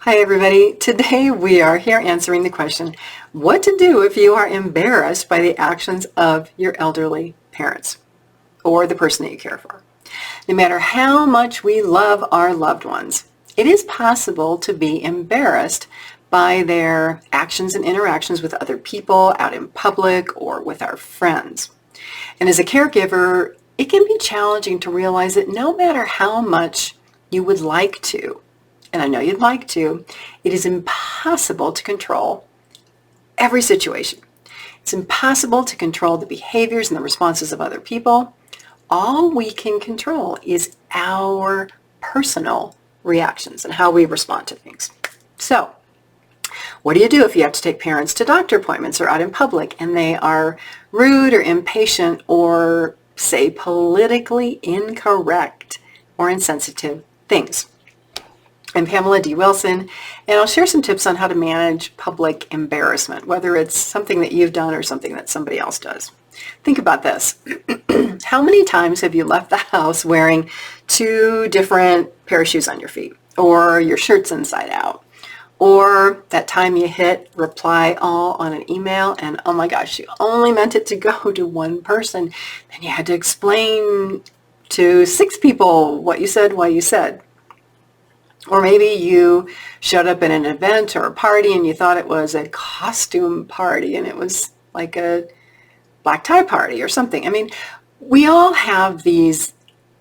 Hi everybody. Today we are here answering the question, what to do if you are embarrassed by the actions of your elderly parents or the person that you care for. No matter how much we love our loved ones, it is possible to be embarrassed by their actions and interactions with other people out in public or with our friends. And as a caregiver, it can be challenging to realize that no matter how much you would like to, and I know you'd like to, it is impossible to control every situation. It's impossible to control the behaviors and the responses of other people. All we can control is our personal reactions and how we respond to things. So, what do you do if you have to take parents to doctor appointments or out in public and they are rude or impatient or say politically incorrect or insensitive things? I'm Pamela D. Wilson, and I'll share some tips on how to manage public embarrassment, whether it's something that you've done or something that somebody else does. Think about this. How many times have you left the house wearing two different pair of shoes on your feet, or your shirt's inside out, or that time you hit reply all on an email and oh my gosh, you only meant it to go to one person, and you had to explain to 6 people what you said, why you said. Or maybe you showed up at an event or a party and you thought it was a costume party and it was like a black tie party or something. I mean, we all have these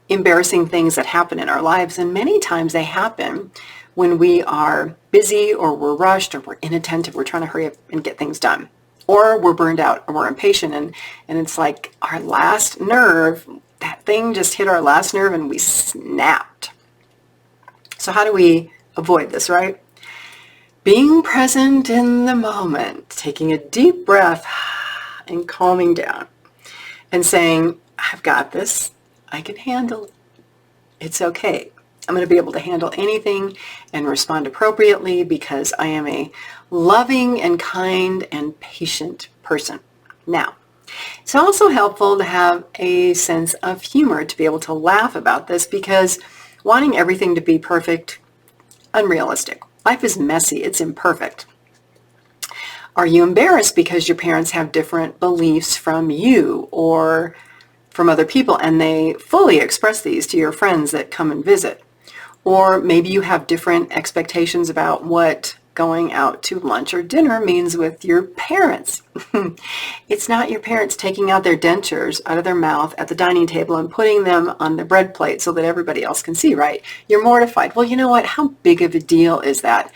embarrassing things that happen in our lives, and many times they happen when we are busy or we're rushed or we're inattentive, we're trying to hurry up and get things done. Or we're burned out or we're impatient and it's like our last nerve, that thing just hit our last nerve and we snapped. So how do we avoid this, right? Being present in the moment, taking a deep breath and calming down and saying, I've got this. I can handle it. It's okay. I'm going to be able to handle anything and respond appropriately because I am a loving and kind and patient person. Now, it's also helpful to have a sense of humor, to be able to laugh about this, because wanting everything to be perfect, unrealistic. Life is messy. It's imperfect. Are you embarrassed because your parents have different beliefs from you or from other people and they fully express these to your friends that come and visit? Or maybe you have different expectations about what going out to lunch or dinner means with your parents. It's not your parents taking out their dentures out of their mouth at the dining table and putting them on the bread plate so that everybody else can see, right? You're mortified. Well, you know what? How big of a deal is that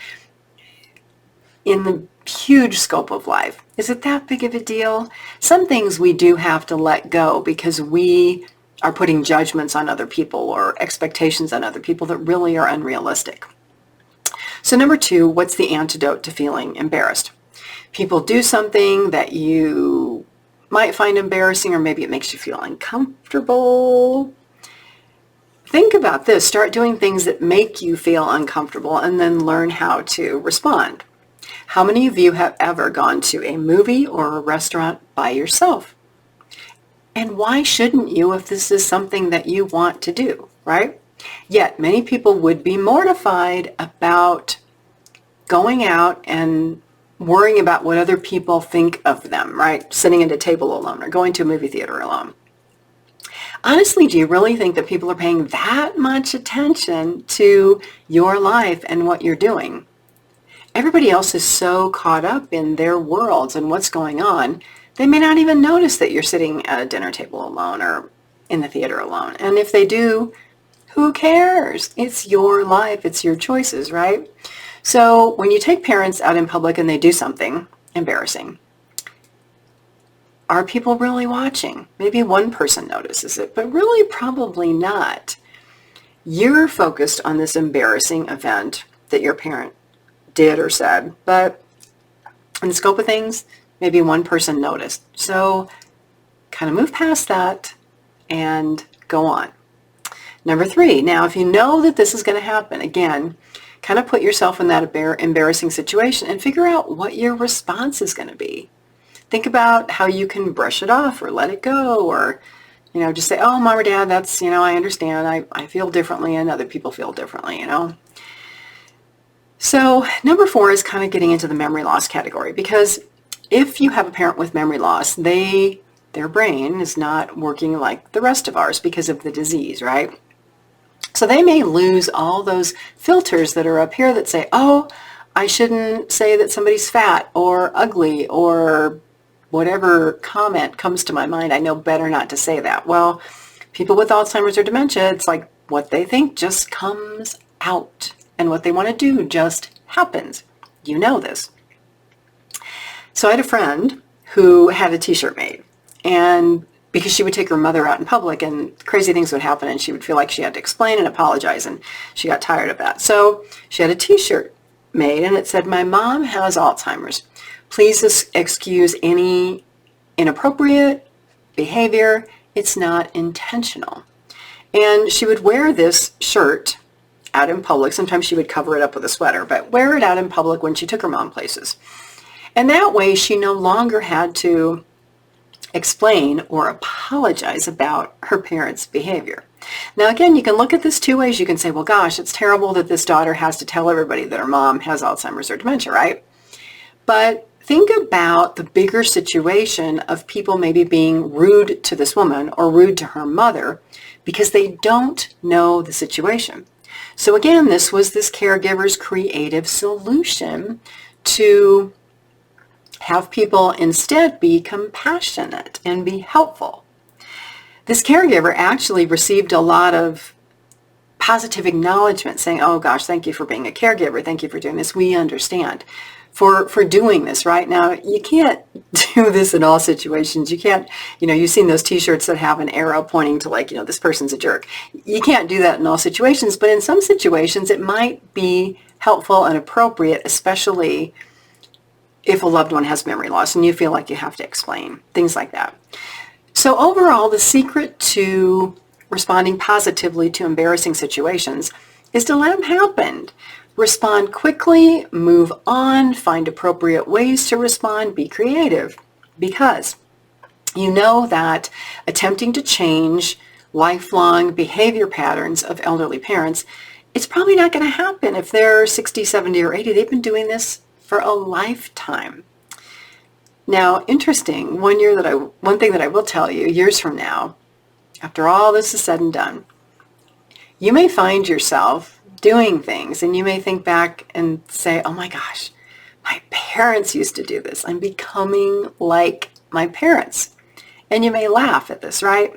in the huge scope of life? Is it that big of a deal? Some things we do have to let go because we are putting judgments on other people or expectations on other people that really are unrealistic. So number 2, what's the antidote to feeling embarrassed? People do something that you might find embarrassing, or maybe it makes you feel uncomfortable. Think about this. Start doing things that make you feel uncomfortable and then learn how to respond. How many of you have ever gone to a movie or a restaurant by yourself? And why shouldn't you if this is something that you want to do, right? Yet many people would be mortified about going out and worrying about what other people think of them, right? Sitting at a table alone or going to a movie theater alone. Honestly, do you really think that people are paying that much attention to your life and what you're doing? Everybody else is so caught up in their worlds and what's going on, they may not even notice that you're sitting at a dinner table alone or in the theater alone. And if they do, who cares? It's your life. It's your choices, right? So when you take parents out in public and they do something embarrassing, are people really watching? Maybe one person notices it, but really probably not. You're focused on this embarrassing event that your parent did or said, but in the scope of things, maybe one person noticed. So kind of move past that and go on. Number 3, now if you know that this is going to happen, again, kind of put yourself in that embarrassing situation and figure out what your response is going to be. Think about how you can brush it off or let it go, or, just say, oh, Mom or Dad, that's, I understand. I feel differently and other people feel differently, So number 4 is kind of getting into the memory loss category, because if you have a parent with memory loss, their brain is not working like the rest of ours because of the disease, right? So they may lose all those filters that are up here that say, oh, I shouldn't say that somebody's fat or ugly or whatever comment comes to my mind. I know better not to say that. Well, people with Alzheimer's or dementia, it's like what they think just comes out, and what they want to do just happens. You know this. So I had a friend who had a t-shirt made, and because she would take her mother out in public and crazy things would happen and she would feel like she had to explain and apologize, and she got tired of that. So she had a t-shirt made and it said, "My mom has Alzheimer's. Please excuse any inappropriate behavior. It's not intentional." And she would wear this shirt out in public. Sometimes she would cover it up with a sweater, but wear it out in public when she took her mom places. And that way she no longer had to explain or apologize about her parents' behavior. Now again, you can look at this two ways. You can say, well, gosh, it's terrible that this daughter has to tell everybody that her mom has Alzheimer's or dementia, right? But think about the bigger situation of people maybe being rude to this woman or rude to her mother because they don't know the situation. So again, this was this caregiver's creative solution to have people instead be compassionate and be helpful. This caregiver actually received a lot of positive acknowledgement saying, oh gosh, thank you for being a caregiver. Thank you for doing this. We understand for doing this. Right now, you can't do this in all situations. You can't, you've seen those t-shirts that have an arrow pointing to like, this person's a jerk. You can't do that in all situations, but in some situations it might be helpful and appropriate, especially if a loved one has memory loss and you feel like you have to explain, things like that. So overall, the secret to responding positively to embarrassing situations is to let them happen. Respond quickly, move on, find appropriate ways to respond, be creative, because you know that attempting to change lifelong behavior patterns of elderly parents, it's probably not going to happen if they're 60, 70, or 80. They've been doing this for a lifetime. Now, interesting, one thing that I will tell you, years from now, after all this is said and done, you may find yourself doing things and you may think back and say, oh my gosh, my parents used to do this. I'm becoming like my parents. And you may laugh at this, right?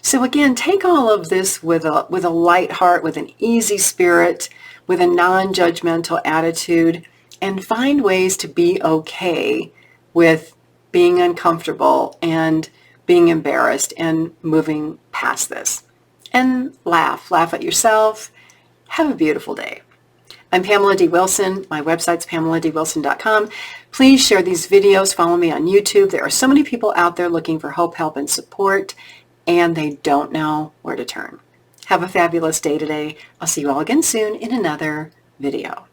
So again, take all of this with a light heart, with an easy spirit, with a non-judgmental attitude, and find ways to be okay with being uncomfortable and being embarrassed and moving past this. And laugh at yourself. Have a beautiful day. I'm Pamela D. Wilson. My website's PamelaDWilson.com. Please share these videos. Follow me on YouTube. There are so many people out there looking for hope, help, and support, and they don't know where to turn. Have a fabulous day today. I'll see you all again soon in another video.